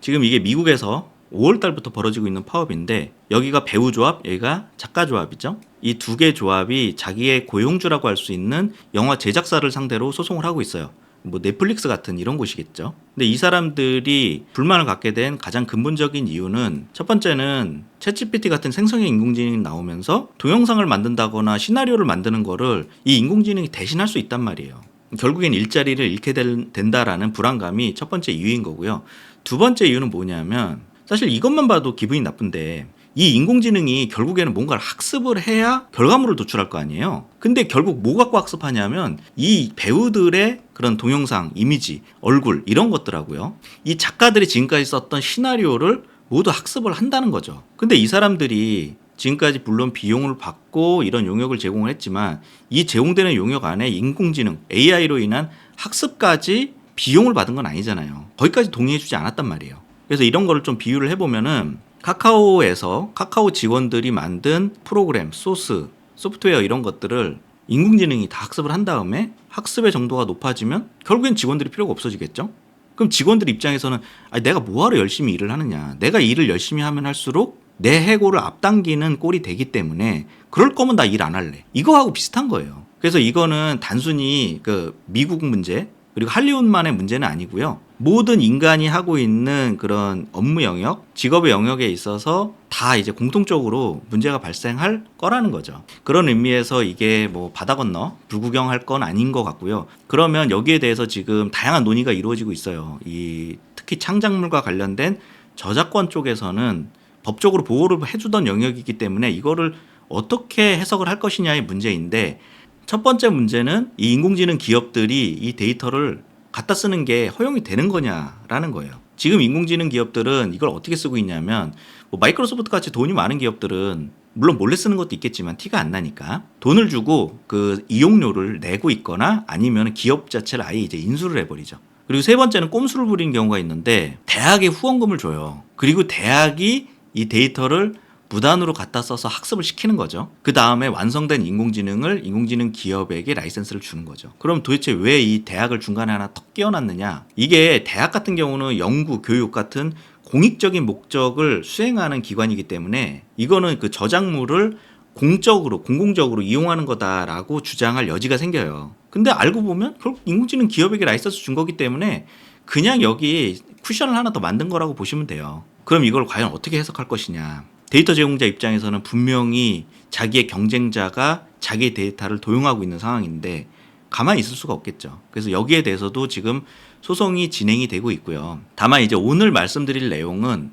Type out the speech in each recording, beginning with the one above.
지금 이게 미국에서 5월 달부터 벌어지고 있는 파업인데 여기가 배우 조합, 여기가 작가 조합이죠. 이 두 개 조합이 자기의 고용주라고 할 수 있는 영화 제작사를 상대로 소송을 하고 있어요. 뭐 넷플릭스 같은 이런 곳이겠죠. 근데 이 사람들이 불만을 갖게 된 가장 근본적인 이유는 첫 번째는 챗GPT 같은 생성형 인공지능이 나오면서 동영상을 만든다거나 시나리오를 만드는 거를 이 인공지능이 대신할 수 있단 말이에요. 결국엔 일자리를 잃게 된다라는 불안감이 첫 번째 이유인 거고요. 두 번째 이유는 뭐냐면 사실 이것만 봐도 기분이 나쁜데 이 인공지능이 결국에는 뭔가를 학습을 해야 결과물을 도출할 거 아니에요. 근데 결국 뭐 갖고 학습하냐면 이 배우들의 그런 동영상, 이미지, 얼굴 이런 것들하고요. 이 작가들이 지금까지 썼던 시나리오를 모두 학습을 한다는 거죠. 근데 이 사람들이 지금까지 물론 비용을 받고 이런 용역을 제공을 했지만 이 제공되는 용역 안에 인공지능, AI로 인한 학습까지 비용을 받은 건 아니잖아요. 거기까지 동의해주지 않았단 말이에요. 그래서 이런 거를 좀 비유를 해보면은 카카오에서 카카오 직원들이 만든 프로그램, 소스, 소프트웨어 이런 것들을 인공지능이 다 학습을 한 다음에 학습의 정도가 높아지면 결국엔 직원들이 필요가 없어지겠죠? 그럼 직원들 입장에서는 아니, 내가 뭐하러 열심히 일을 하느냐. 내가 일을 열심히 하면 할수록 내 해고를 앞당기는 꼴이 되기 때문에 그럴 거면 나 일 안 할래. 이거하고 비슷한 거예요. 그래서 이거는 단순히 그 미국 문제 그리고 할리우드만의 문제는 아니고요. 모든 인간이 하고 있는 그런 업무 영역, 직업의 영역에 있어서 다 이제 공통적으로 문제가 발생할 거라는 거죠. 그런 의미에서 이게 뭐 바다 건너 불구경할 건 아닌 것 같고요. 그러면 여기에 대해서 지금 다양한 논의가 이루어지고 있어요. 이 특히 창작물과 관련된 저작권 쪽에서는 법적으로 보호를 해주던 영역이기 때문에 이거를 어떻게 해석을 할 것이냐의 문제인데 첫 번째 문제는 이 인공지능 기업들이 이 데이터를 갖다 쓰는 게 허용이 되는 거냐라는 거예요. 지금 인공지능 기업들은 이걸 어떻게 쓰고 있냐면 뭐 마이크로소프트 같이 돈이 많은 기업들은 물론 몰래 쓰는 것도 있겠지만 티가 안 나니까 돈을 주고 그 이용료를 내고 있거나 아니면 기업 자체를 아예 이제 인수를 해버리죠. 그리고 세 번째는 꼼수를 부리는 경우가 있는데 대학에 후원금을 줘요. 그리고 대학이 이 데이터를 무단으로 갖다 써서 학습을 시키는 거죠. 그 다음에 완성된 인공지능을 인공지능 기업에게 라이센스를 주는 거죠. 그럼 도대체 왜 이 대학을 중간에 하나 턱 끼워놨느냐? 이게 대학 같은 경우는 연구, 교육 같은 공익적인 목적을 수행하는 기관이기 때문에 이거는 그 저작물을 공공적으로 이용하는 거다라고 주장할 여지가 생겨요. 근데 알고 보면 결국 인공지능 기업에게 라이센스 준 거기 때문에 그냥 여기 쿠션을 하나 더 만든 거라고 보시면 돼요. 그럼 이걸 과연 어떻게 해석할 것이냐? 데이터 제공자 입장에서는 분명히 자기의 경쟁자가 자기의 데이터를 도용하고 있는 상황인데 가만히 있을 수가 없겠죠. 그래서 여기에 대해서도 지금 소송이 진행이 되고 있고요. 다만 이제 오늘 말씀드릴 내용은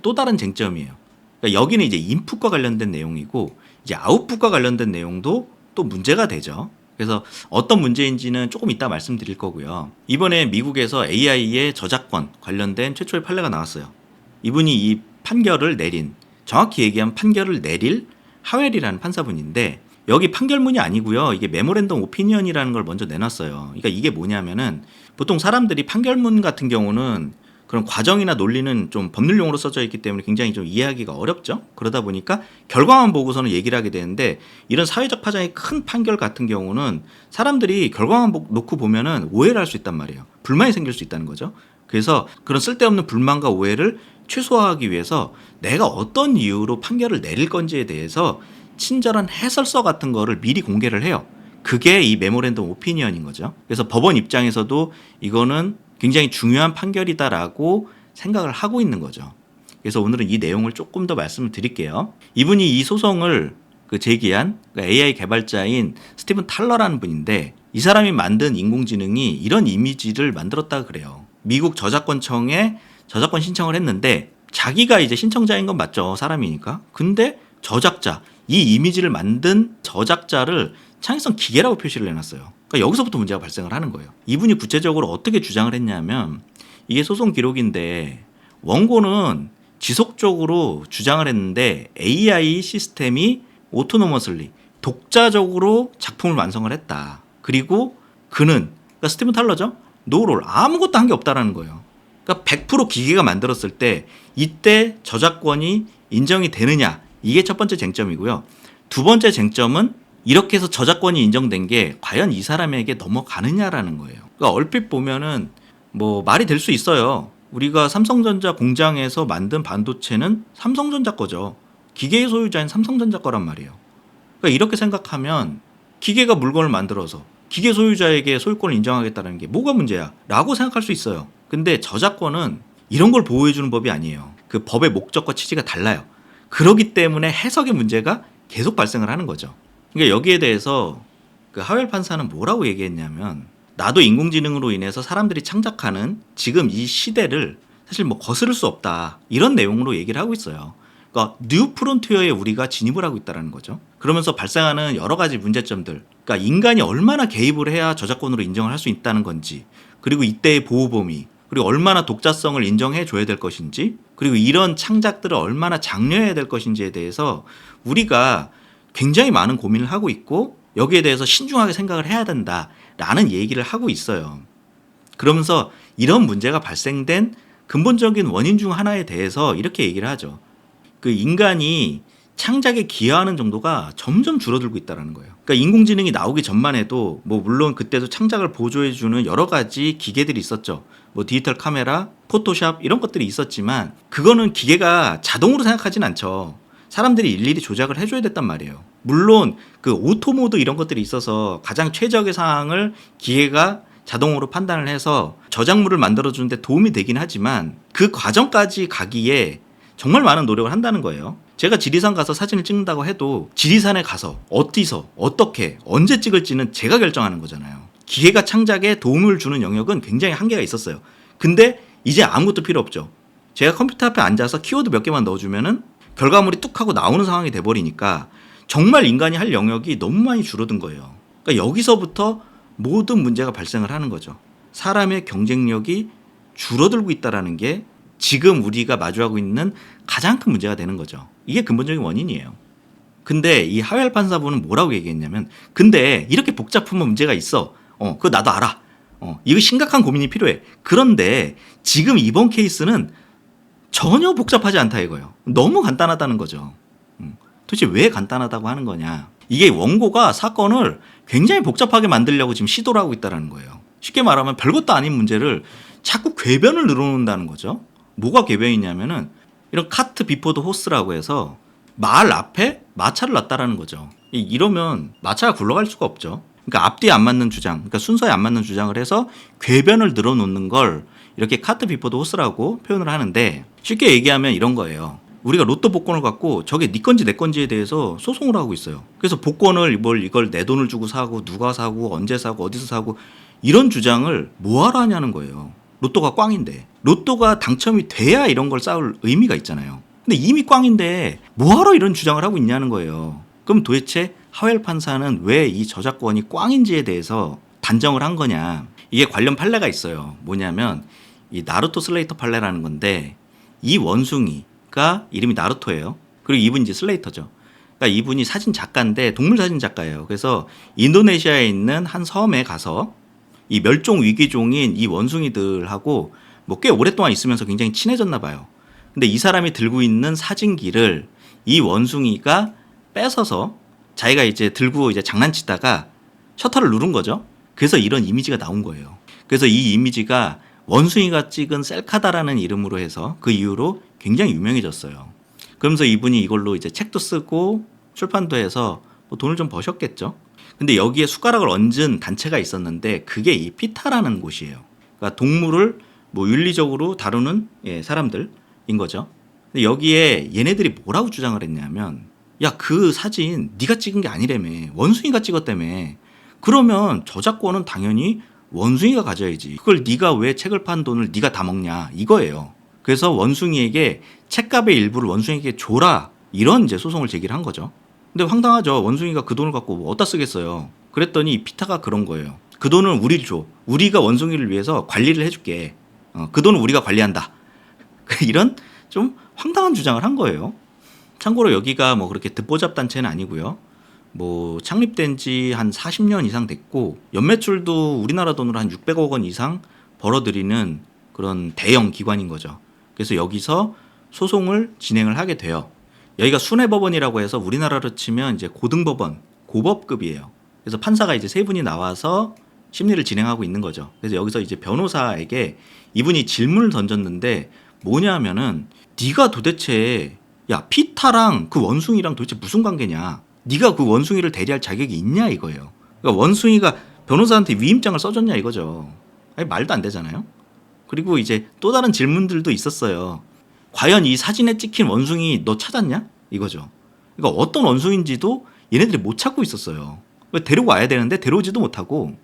또 다른 쟁점이에요. 그러니까 여기는 이제 인풋과 관련된 내용이고 이제 아웃풋과 관련된 내용도 또 문제가 되죠. 그래서 어떤 문제인지는 조금 이따 말씀드릴 거고요. 이번에 미국에서 AI의 저작권 관련된 최초의 판례가 나왔어요. 이분이 이 판결을 내린 정확히 얘기하면 판결을 내릴 하웰이라는 판사분인데 여기 판결문이 아니고요. 이게 메모랜덤 오피니언이라는 걸 먼저 내놨어요. 그러니까 이게 뭐냐면은 보통 사람들이 판결문 같은 경우는 그런 과정이나 논리는 좀 법률용어로 써져 있기 때문에 굉장히 좀 이해하기가 어렵죠. 그러다 보니까 결과만 보고서는 얘기를 하게 되는데 이런 사회적 파장이 큰 판결 같은 경우는 사람들이 결과만 놓고 보면은 오해를 할 수 있단 말이에요. 불만이 생길 수 있다는 거죠. 그래서 그런 쓸데없는 불만과 오해를 최소화하기 위해서 내가 어떤 이유로 판결을 내릴 건지에 대해서 친절한 해설서 같은 거를 미리 공개를 해요. 그게 이 메모랜덤 오피니언인 거죠. 그래서 법원 입장에서도 이거는 굉장히 중요한 판결이다라고 생각을 하고 있는 거죠. 그래서 오늘은 이 내용을 조금 더 말씀을 드릴게요. 이분이 이 소송을 제기한 AI 개발자인 스티븐 탈러라는 분인데 이 사람이 만든 인공지능이 이런 이미지를 만들었다고 그래요. 미국 저작권청에 저작권 신청을 했는데 자기가 이제 신청자인 건 맞죠. 사람이니까. 근데 저작자, 이 이미지를 만든 저작자를 창의성 기계라고 표시를 해놨어요. 그러니까 여기서부터 문제가 발생을 하는 거예요. 이분이 구체적으로 어떻게 주장을 했냐면 이게 소송 기록인데 원고는 지속적으로 주장을 했는데 AI 시스템이 오토노머슬리 독자적으로 작품을 완성을 했다. 그리고 그는 그러니까 스티븐 탈러죠. 노롤 아무것도 한 게 없다라는 거예요. 그러니까 100% 기계가 만들었을 때 이때 저작권이 인정이 되느냐 이게 첫 번째 쟁점이고요. 두 번째 쟁점은 이렇게 해서 저작권이 인정된 게 과연 이 사람에게 넘어가느냐라는 거예요. 그러니까 얼핏 보면은 뭐 말이 될 수 있어요. 우리가 삼성전자 공장에서 만든 반도체는 삼성전자 거죠. 기계의 소유자인 삼성전자 거란 말이에요. 그러니까 이렇게 생각하면 기계가 물건을 만들어서 기계 소유자에게 소유권을 인정하겠다는 게 뭐가 문제야? 라고 생각할 수 있어요. 근데 저작권은 이런 걸 보호해주는 법이 아니에요. 그 법의 목적과 취지가 달라요. 그렇기 때문에 해석의 문제가 계속 발생을 하는 거죠. 그러니까 여기에 대해서 그 하웰 판사는 뭐라고 얘기했냐면, 나도 인공지능으로 인해서 사람들이 창작하는 지금 이 시대를 사실 뭐 거스를 수 없다, 이런 내용으로 얘기를 하고 있어요. 그러니까 뉴 프론티어에 우리가 진입을 하고 있다는 거죠. 그러면서 발생하는 여러 가지 문제점들, 그러니까 인간이 얼마나 개입을 해야 저작권으로 인정을 할 수 있다는 건지, 그리고 이때의 보호 범위, 그리고 얼마나 독자성을 인정해 줘야 될 것인지, 그리고 이런 창작들을 얼마나 장려해야 될 것인지에 대해서 우리가 굉장히 많은 고민을 하고 있고, 여기에 대해서 신중하게 생각을 해야 된다라는 얘기를 하고 있어요. 그러면서 이런 문제가 발생된 근본적인 원인 중 하나에 대해서 이렇게 얘기를 하죠. 그 인간이 창작에 기여하는 정도가 점점 줄어들고 있다는 거예요. 그러니까 인공지능이 나오기 전만 해도 뭐 물론 그때도 창작을 보조해주는 여러 가지 기계들이 있었죠. 뭐 디지털 카메라, 포토샵 이런 것들이 있었지만, 그거는 기계가 자동으로 생각하진 않죠. 사람들이 일일이 조작을 해줘야 됐단 말이에요. 물론 그 오토 모드 이런 것들이 있어서 가장 최적의 상황을 기계가 자동으로 판단을 해서 저작물을 만들어주는데 도움이 되긴 하지만, 그 과정까지 가기에 정말 많은 노력을 한다는 거예요. 제가 지리산 가서 사진을 찍는다고 해도 지리산에 가서 어디서 어떻게 언제 찍을지는 제가 결정하는 거잖아요. 기계가 창작에 도움을 주는 영역은 굉장히 한계가 있었어요. 근데 이제 아무것도 필요 없죠. 제가 컴퓨터 앞에 앉아서 키워드 몇 개만 넣어주면은 결과물이 뚝 하고 나오는 상황이 돼버리니까 정말 인간이 할 영역이 너무 많이 줄어든 거예요. 그러니까 여기서부터 모든 문제가 발생을 하는 거죠. 사람의 경쟁력이 줄어들고 있다는 게 지금 우리가 마주하고 있는 가장 큰 문제가 되는 거죠. 이게 근본적인 원인이에요. 근데 이 하웰 판사부는 뭐라고 얘기했냐면, 근데 이렇게 복잡한 문제가 있어. 그거 나도 알아. 이거 심각한 고민이 필요해. 그런데 지금 이번 케이스는 전혀 복잡하지 않다 이거예요. 너무 간단하다는 거죠. 도대체 왜 간단하다고 하는 거냐. 이게 원고가 사건을 굉장히 복잡하게 만들려고 지금 시도를 하고 있다는 거예요. 쉽게 말하면 별것도 아닌 문제를 자꾸 궤변을 늘어놓는다는 거죠. 뭐가 궤변이냐면은 이런 카트 비포 더 호스라고 해서 말 앞에 마차를 놨다라는 거죠. 이러면 마차가 굴러갈 수가 없죠. 그러니까 앞뒤에 안 맞는 주장, 그러니까 순서에 안 맞는 주장을 해서 궤변을 늘어놓는 걸 이렇게 카트 비포 더 호스라고 표현을 하는데, 쉽게 얘기하면 이런 거예요. 우리가 로또 복권을 갖고 저게 네 건지 내 건지에 대해서 소송을 하고 있어요. 그래서 복권을 이걸 내 돈을 주고 사고, 누가 사고, 언제 사고, 어디서 사고, 이런 주장을 뭐하러 하냐는 거예요. 로또가 꽝인데. 로또가 당첨이 돼야 이런 걸 쌓을 의미가 있잖아요. 근데 이미 꽝인데 뭐하러 이런 주장을 하고 있냐는 거예요. 그럼 도대체 하웰 판사는 왜 이 저작권이 꽝인지에 대해서 단정을 한 거냐. 이게 관련 판례가 있어요. 뭐냐면 이 나루토 슬레이터 판례라는 건데, 이 원숭이가 이름이 나루토예요. 그리고 이분이 이제 슬레이터죠. 그러니까 이분이 사진 작가인데 동물 사진 작가예요. 그래서 인도네시아에 있는 한 섬에 가서 이 멸종 위기종인 이 원숭이들하고 뭐 꽤 오랫동안 있으면서 굉장히 친해졌나 봐요. 근데 이 사람이 들고 있는 사진기를 이 원숭이가 뺏어서 자기가 이제 들고 이제 장난치다가 셔터를 누른 거죠. 그래서 이런 이미지가 나온 거예요. 그래서 이 이미지가 원숭이가 찍은 셀카다라는 이름으로 해서 그 이후로 굉장히 유명해졌어요. 그러면서 이분이 이걸로 이제 책도 쓰고 출판도 해서 뭐 돈을 좀 버셨겠죠. 근데 여기에 숟가락을 얹은 단체가 있었는데, 그게 이 피타라는 곳이에요. 그러니까 동물을 뭐 윤리적으로 다루는 사람들인 거죠. 근데 여기에 얘네들이 뭐라고 주장을 했냐면, 야, 그 사진 네가 찍은 게 아니라며, 원숭이가 찍었다며. 그러면 저작권은 당연히 원숭이가 가져야지. 그걸 네가 왜 책을 판 돈을 네가 다 먹냐, 이거예요. 그래서 원숭이에게 책값의 일부를 원숭이에게 줘라, 이런 이제 소송을 제기를 한 거죠. 근데 황당하죠. 원숭이가 그 돈을 갖고 어디다 쓰겠어요. 그랬더니 피타가 그런 거예요. 그 돈은 우리 줘. 우리가 원숭이를 위해서 관리를 해줄게. 그 돈은 우리가 관리한다. 이런 좀 황당한 주장을 한 거예요. 참고로 여기가 뭐 그렇게 듣보잡 단체는 아니고요. 뭐 창립된 지 한 40년 이상 됐고, 연매출도 우리나라 돈으로 한 600억 원 이상 벌어들이는 그런 대형 기관인 거죠. 그래서 여기서 소송을 진행을 하게 돼요. 여기가 순회법원이라고 해서 우리나라로 치면 이제 고등법원, 고법급이에요. 그래서 판사가 이제 세 분이 나와서 심리를 진행하고 있는 거죠. 그래서 여기서 이제 변호사에게 이분이 질문을 던졌는데 뭐냐면은 네가 도대체 야 피타랑 그 원숭이랑 도대체 무슨 관계냐? 네가 그 원숭이를 대리할 자격이 있냐 이거예요. 그러니까 원숭이가 변호사한테 위임장을 써줬냐 이거죠. 아니 말도 안 되잖아요. 그리고 이제 또 다른 질문들도 있었어요. 과연 이 사진에 찍힌 원숭이 너 찾았냐? 이거죠. 그러니까 어떤 원숭이인지도 얘네들이 못 찾고 있었어요. 데리고 와야 되는데 데려오지도 못하고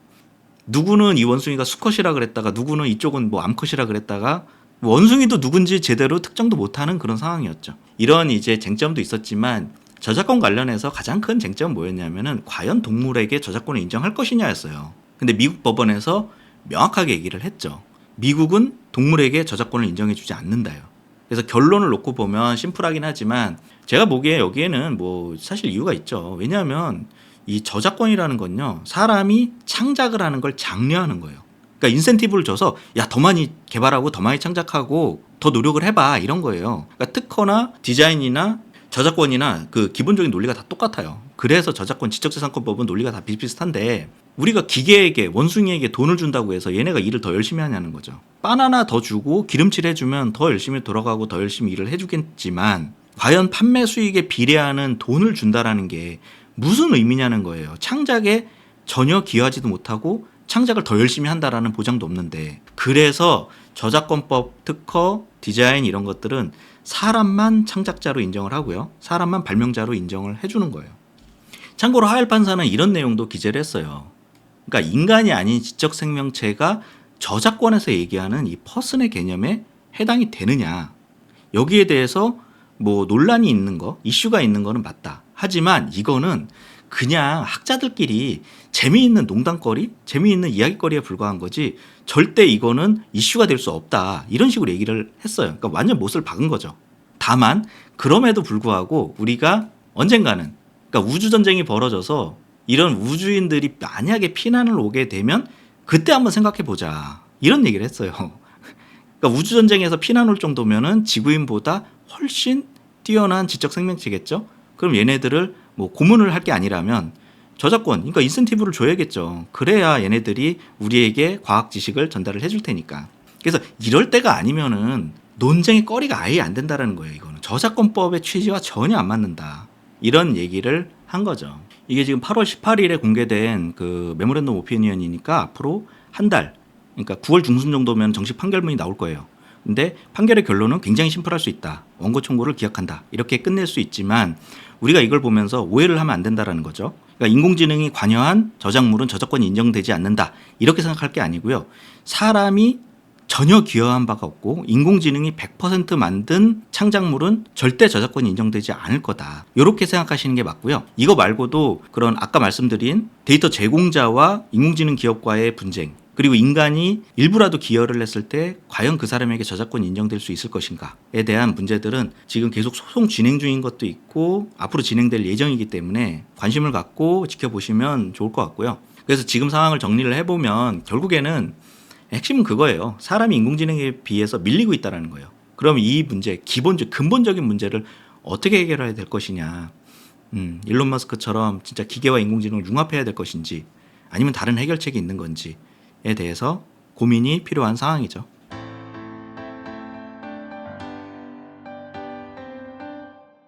누구는 이 원숭이가 수컷이라 그랬다가 누구는 이쪽은 뭐 암컷이라 그랬다가 원숭이도 누군지 제대로 특정도 못하는 그런 상황이었죠. 이런 이제 쟁점도 있었지만 저작권 관련해서 가장 큰 쟁점은 뭐였냐면은 과연 동물에게 저작권을 인정할 것이냐였어요. 근데 미국 법원에서 명확하게 얘기를 했죠. 미국은 동물에게 저작권을 인정해주지 않는다요. 그래서 결론을 놓고 보면 심플하긴 하지만 제가 보기에 여기에는 뭐 사실 이유가 있죠. 왜냐하면 이 저작권이라는 건요, 사람이 창작을 하는 걸 장려하는 거예요. 그러니까 인센티브를 줘서 야 더 많이 개발하고 더 많이 창작하고 더 노력을 해봐 이런 거예요. 그러니까 특허나 디자인이나 저작권이나 그 기본적인 논리가 다 똑같아요. 그래서 저작권 지적재산권법은 논리가 다 비슷비슷한데 우리가 기계에게 원숭이에게 돈을 준다고 해서 얘네가 일을 더 열심히 하냐는 거죠. 바나나 더 주고 기름칠 해주면 더 열심히 돌아가고 더 열심히 일을 해주겠지만 과연 판매 수익에 비례하는 돈을 준다라는 게 무슨 의미냐는 거예요. 창작에 전혀 기여하지도 못하고 창작을 더 열심히 한다라는 보장도 없는데 그래서 저작권법, 특허, 디자인 이런 것들은 사람만 창작자로 인정을 하고요. 사람만 발명자로 인정을 해주는 거예요. 참고로 하엘 판사는 이런 내용도 기재를 했어요. 그러니까 인간이 아닌 지적 생명체가 저작권에서 얘기하는 이 퍼슨의 개념에 해당이 되느냐. 여기에 대해서 뭐 논란이 있는 거, 이슈가 있는 거는 맞다. 하지만 이거는 그냥 학자들끼리 재미있는 농담거리, 재미있는 이야기거리에 불과한 거지 절대 이거는 이슈가 될 수 없다. 이런 식으로 얘기를 했어요. 그러니까 완전 못을 박은 거죠. 다만 그럼에도 불구하고 우리가 언젠가는 그러니까 우주전쟁이 벌어져서 이런 우주인들이 만약에 피난을 오게 되면 그때 한번 생각해 보자. 이런 얘기를 했어요. 그러니까 우주전쟁에서 피난 올 정도면은 지구인보다 훨씬 뛰어난 지적 생명체겠죠? 그럼 얘네들을 뭐 고문을 할 게 아니라면 저작권, 그러니까 인센티브를 줘야겠죠. 그래야 얘네들이 우리에게 과학 지식을 전달을 해줄 테니까. 그래서 이럴 때가 아니면은 논쟁의 거리가 아예 안 된다라는 거예요. 이거는 저작권법의 취지와 전혀 안 맞는다. 이런 얘기를 한 거죠. 이게 지금 8월 18일에 공개된 그 메모랜덤 오피니언이니까 앞으로 한 달, 그러니까 9월 중순 정도면 정식 판결문이 나올 거예요. 근데 판결의 결론은 굉장히 심플할 수 있다. 원고 청구를 기각한다. 이렇게 끝낼 수 있지만 우리가 이걸 보면서 오해를 하면 안 된다라는 거죠. 그러니까 인공지능이 관여한 저작물은 저작권이 인정되지 않는다. 이렇게 생각할 게 아니고요. 사람이 전혀 기여한 바가 없고 인공지능이 100% 만든 창작물은 절대 저작권이 인정되지 않을 거다. 이렇게 생각하시는 게 맞고요. 이거 말고도 그런 아까 말씀드린 데이터 제공자와 인공지능 기업과의 분쟁, 그리고 인간이 일부라도 기여를 했을 때 과연 그 사람에게 저작권이 인정될 수 있을 것인가에 대한 문제들은 지금 계속 소송 진행 중인 것도 있고 앞으로 진행될 예정이기 때문에 관심을 갖고 지켜보시면 좋을 것 같고요. 그래서 지금 상황을 정리를 해보면 결국에는 핵심은 그거예요. 사람이 인공지능에 비해서 밀리고 있다는 거예요. 그럼 이 문제, 근본적인 문제를 어떻게 해결해야 될 것이냐. 일론 머스크처럼 진짜 기계와 인공지능을 융합해야 될 것인지 아니면 다른 해결책이 있는 건지에 대해서 고민이 필요한 상황이죠.